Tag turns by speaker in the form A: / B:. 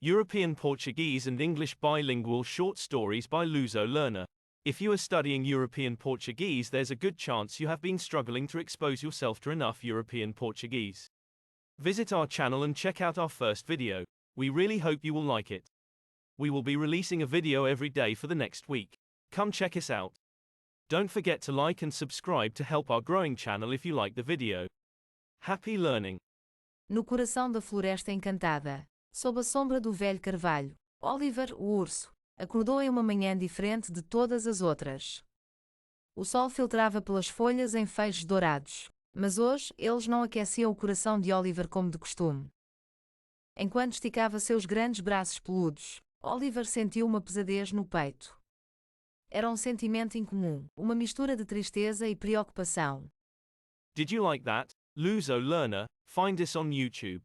A: European Portuguese and English bilingual short stories by Luso Learner. If you are studying European Portuguese, there's a good chance you have been struggling to expose yourself to enough European Portuguese. Visit our channel and check out our first video. We really hope you will like it. We will be releasing a video every day for the next week. Come check us out. Don't forget to like and subscribe to help our growing channel if you like the video. Happy learning!
B: No coração da floresta encantada, sob a sombra do velho carvalho, Oliver, o urso, acordou em uma manhã diferente de todas as outras. O sol filtrava pelas folhas em feixes dourados, mas hoje eles não aqueciam o coração de Oliver como de costume. Enquanto esticava seus grandes braços peludos, Oliver sentiu uma pesadez no peito. Era um sentimento incomum, uma mistura de tristeza e preocupação.
A: Did you like that? Luso Learner, find us on YouTube.